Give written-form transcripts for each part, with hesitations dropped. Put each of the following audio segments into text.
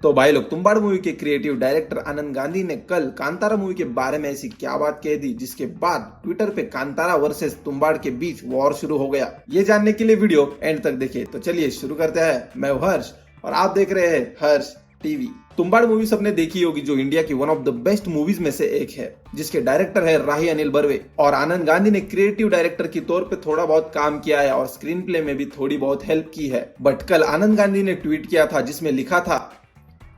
तो भाई लोग, तुम्बाड़ मूवी के क्रिएटिव डायरेक्टर आनंद गांधी ने कल कांतारा मूवी के बारे में ऐसी क्या बात कह दी जिसके बाद ट्विटर पे कांतारा वर्सेस तुम्बाड़ के बीच वॉर शुरू हो गया। ये जानने के लिए वीडियो एंड तक देखिए। तो चलिए शुरू करते हैं। मैं हूं हर्ष और आप देख रहे हैं हर्ष टीवी। तुम्बाड़ मूवी सबने देखी होगी, जो इंडिया की one of the best movies में से एक है, जिसके डायरेक्टर है राही अनिल बर्वे। और आनंद गांधी ने क्रिएटिव डायरेक्टर के तौर पे थोड़ा बहुत काम किया है और स्क्रीन प्ले में भी थोड़ी बहुत हेल्प की है। बट कल आनंद गांधी ने ट्वीट किया था जिसमें लिखा था,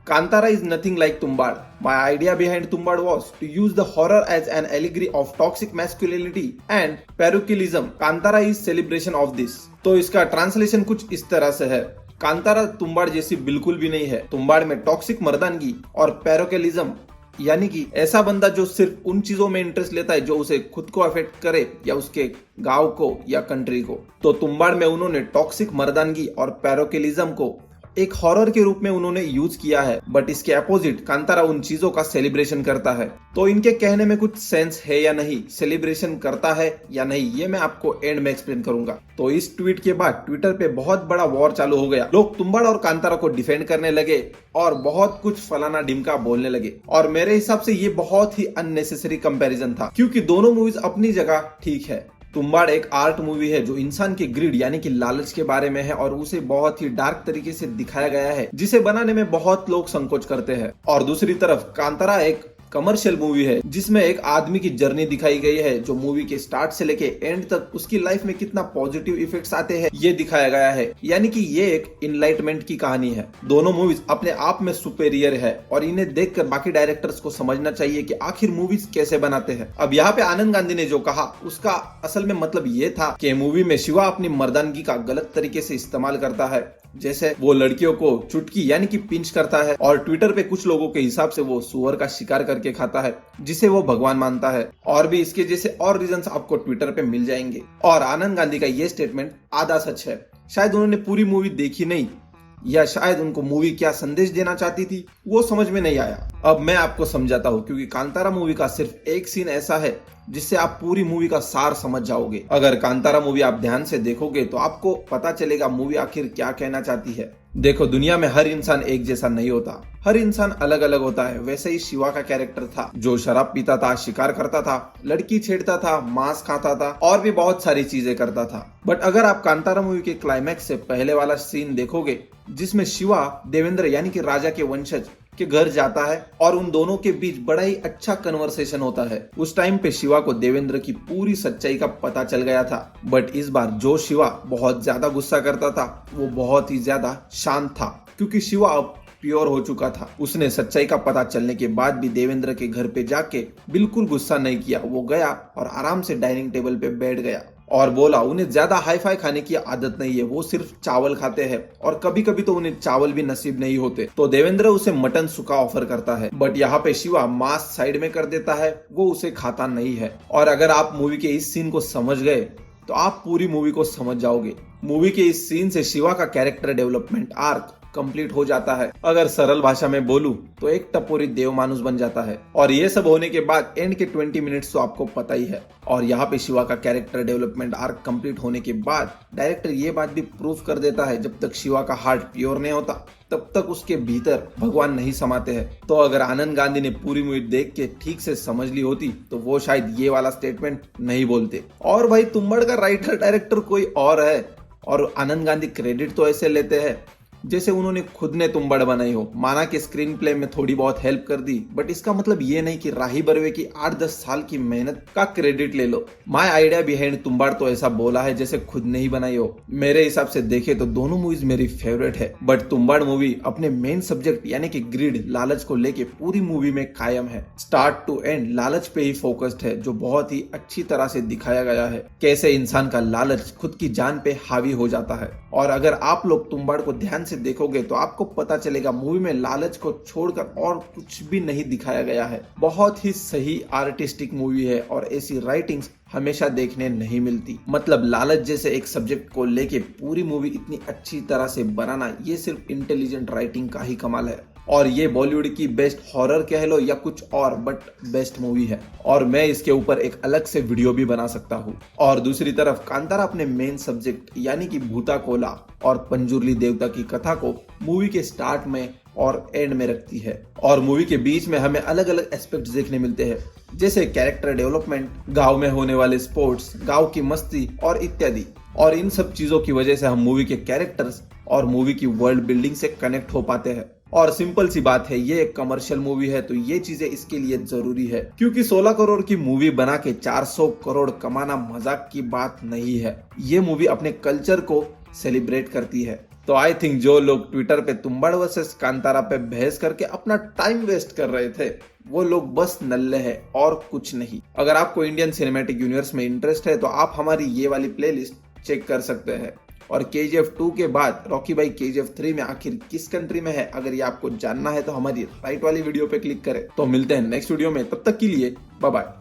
Kantara is nothing like Tumbad. My idea behind Tumbad was to use the horror as an allegory of toxic masculinity and parochialism. Kaantara is celebration of this. तो इसका ट्रांसलेशन कुछ इस तरह से है, कांतारा तुम्बाड़ जैसी बिल्कुल भी नहीं है। तुम्बाड़ में टॉक्सिक मर्दानगी और पैरोकेलिज्म, यानी कि ऐसा बंदा जो सिर्फ उन चीजों में इंटरेस्ट लेता है जो उसे खुद को अफेक्ट करे या उसके गांव को या कंट्री को। तो तुम्बाड़ में उन्होंने टॉक्सिक मर्दानगी और पैरोकेलिज्म को एक हॉरर के रूप में उन्होंने यूज किया है, बट इसके अपोजिट कांतारा उन चीजों का सेलिब्रेशन करता है। तो इनके कहने में कुछ सेंस है या नहीं, सेलिब्रेशन करता है या नहीं, ये मैं आपको एंड में एक्सप्लेन करूंगा। तो इस ट्वीट के बाद ट्विटर पे बहुत बड़ा वॉर चालू हो गया। लोग तुम्बाड़ और कांतारा को डिफेंड करने लगे और बहुत कुछ फलाना डिमका बोलने लगे। और मेरे हिसाब से ये बहुत ही अननेसेसरी कंपैरिजन था, क्योंकि दोनों मूवीज अपनी जगह ठीक है। तुम्बाड़ एक आर्ट मूवी है जो इंसान के ग्रीड यानी कि लालच के बारे में है और उसे बहुत ही डार्क तरीके से दिखाया गया है, जिसे बनाने में बहुत लोग संकोच करते हैं। और दूसरी तरफ कांतारा एक कमर्शियल मूवी है जिसमें एक आदमी की जर्नी दिखाई गई है, जो मूवी के स्टार्ट से लेके एंड तक उसकी लाइफ में कितना पॉजिटिव इफेक्ट्स आते हैं ये दिखाया गया है। यानी कि ये एक इनलाइटमेंट की कहानी है। दोनों मूवीज अपने आप में सुपेरियर है और इन्हें देखकर बाकी डायरेक्टर्स को समझना चाहिए कि आखिर मूवीज कैसे बनाते हैं। अब यहाँ पे आनंद गांधी ने जो कहा उसका असल में मतलब ये था कि मूवी में शिवा अपनी मर्दानगी का गलत तरीके से इस्तेमाल करता है, जैसे वो लड़कियों को चुटकी यानी कि पिंच करता है और ट्विटर पे कुछ लोगों के हिसाब से वो सुअर का शिकार करके खाता है जिसे वो भगवान मानता है। और भी इसके जैसे और रीजंस आपको ट्विटर पे मिल जाएंगे। और आनंद गांधी का ये स्टेटमेंट आधा सच है। शायद उन्होंने पूरी मूवी देखी नहीं, या शायद उनको मूवी क्या संदेश देना चाहती थी वो समझ में नहीं आया। अब मैं आपको समझाता हूँ, क्योंकि कांतारा मूवी का सिर्फ एक सीन ऐसा है जिससे आप पूरी मूवी का सार समझ जाओगे। अगर कांतारा मूवी आप ध्यान से देखोगे तो आपको पता चलेगा मूवी आखिर क्या कहना चाहती है। देखो, दुनिया में हर इंसान एक जैसा नहीं होता, हर इंसान अलग अलग होता है। वैसे ही शिवा का कैरेक्टर था जो शराब पीता था, शिकार करता था, लड़की छेड़ता था, मांस खाता था और भी बहुत सारी चीजें करता था। बट अगर आप कांतारा मूवी के क्लाइमैक्स से पहले वाला सीन देखोगे जिसमें शिवा देवेंद्र यानी कि राजा के वंशज के घर जाता है और उन दोनों के बीच बड़ा ही अच्छा कन्वर्सेशन होता है, उस टाइम पे शिवा को देवेंद्र की पूरी सच्चाई का पता चल गया था। बट इस बार जो शिवा बहुत ज्यादा गुस्सा करता था वो बहुत ही ज्यादा शांत था, क्योंकि शिवा अब प्योर हो चुका था। उसने सच्चाई का पता चलने के बाद भी देवेंद्र के घर पे जाके बिल्कुल गुस्सा नहीं किया। वो गया और आराम से डाइनिंग टेबल पे बैठ गया और बोला उन्हें ज्यादा हाई फाई खाने की आदत नहीं है, वो सिर्फ चावल खाते हैं और कभी कभी तो उन्हें चावल भी नसीब नहीं होते। तो देवेंद्र उसे मटन सूखा ऑफर करता है, बट यहाँ पे शिवा मांस साइड में कर देता है, वो उसे खाता नहीं है। और अगर आप मूवी के इस सीन को समझ गए तो आप पूरी मूवी को समझ जाओगे। मूवी के इस सीन से शिवा का कैरेक्टर डेवलपमेंट आर्क कंप्लीट हो जाता है। अगर सरल भाषा में बोलूं तो एक टपोरी देव मानुस बन जाता है। और ये सब होने के बाद एंड के 20 मिनट्स तो आपको पता ही है। और यहाँ पे शिवा का कैरेक्टर डेवलपमेंट आर्क कंप्लीट होने के बाद डायरेक्टर ये बात भी प्रूव कर देता है, जब तक शिवा का हार्ट प्योर नहीं होता तब तक उसके भीतर भगवान नहीं समाते हैं। तो अगर आनंद गांधी ने पूरी मूवी देख के ठीक से समझ ली होती तो वो शायद ये वाला स्टेटमेंट नहीं बोलते। और भाई, तुम्बाड़ का राइटर डायरेक्टर कोई और है और आनंद गांधी क्रेडिट तो ऐसे लेते हैं जैसे उन्होंने खुद ने तुम्बाड़ बनाई हो। माना कि स्क्रीन प्ले में थोड़ी बहुत हेल्प कर दी, बट इसका मतलब ये नहीं कि राही बर्वे की 8-10 साल की मेहनत का क्रेडिट ले लो। माय आइडिया बिहाइंड तुम्बाड़ तो ऐसा बोला है जैसे खुद नहीं बनाई हो। मेरे हिसाब से देखे तो दोनों मूवीज मेरी फेवरेट है, बट तुम्बाड़ मूवी अपने मेन सब्जेक्ट यानी कि ग्रीड, लालच को लेके पूरी मूवी में कायम है। स्टार्ट टू एंड लालच पे ही फोकस्ड है, जो बहुत ही अच्छी तरह से दिखाया गया है कैसे इंसान का लालच खुद की जान पे हावी हो जाता है। और अगर आप लोग तुम्बाड़ को ध्यान से देखोगे तो आपको पता चलेगा मूवी में लालच को छोड़कर और कुछ भी नहीं दिखाया गया है। बहुत ही सही आर्टिस्टिक मूवी है और ऐसी राइटिंग्स हमेशा देखने नहीं मिलती। मतलब लालच जैसे एक सब्जेक्ट को लेके पूरी मूवी इतनी अच्छी तरह से बनाना, ये सिर्फ इंटेलिजेंट राइटिंग का ही कमाल है। और ये बॉलीवुड की बेस्ट हॉरर कह लो या कुछ और, बट बेस्ट मूवी है और मैं इसके ऊपर एक अलग से वीडियो भी बना सकता हूँ। और दूसरी तरफ कांतारा अपने मेन सब्जेक्ट यानी कि भूता कोला और पंजुर्ली देवता की कथा को मूवी के स्टार्ट में और एंड में रखती है। और मूवी के बीच में हमें अलग अलग एस्पेक्ट्स देखने मिलते हैं, जैसे कैरेक्टर डेवलपमेंट, गांव में होने वाले स्पोर्ट्स, गांव की मस्ती और इत्यादि। और इन सब चीजों की वजह से हम मूवी के कैरेक्टर्स और मूवी की वर्ल्ड बिल्डिंग से कनेक्ट हो पाते हैं। और सिंपल सी बात है, ये एक कमर्शियल मूवी है तो ये चीजें इसके लिए जरूरी है, क्योंकि 16 करोड़ की मूवी बना के 400 करोड़ कमाना मजाक की बात नहीं है। ये मूवी अपने कल्चर को सेलिब्रेट करती है। तो आई थिंक जो लोग ट्विटर पे तुम्बाड़ वर्सेस कांतारा पे बहस करके अपना टाइम वेस्ट कर रहे थे, वो लोग बस नल्ले हैं और कुछ नहीं। अगर आपको इंडियन सिनेमैटिक यूनिवर्स में इंटरेस्ट है तो आप हमारी ये वाली प्लेलिस्ट चेक कर सकते हैं। और KGF 2 के बाद रॉकी भाई KGF 3 में आखिर किस कंट्री में है, अगर ये आपको जानना है तो हमारी राइट वाली वीडियो पे क्लिक करें। तो मिलते हैं नेक्स्ट वीडियो में, तब तक के लिए बाय बाय।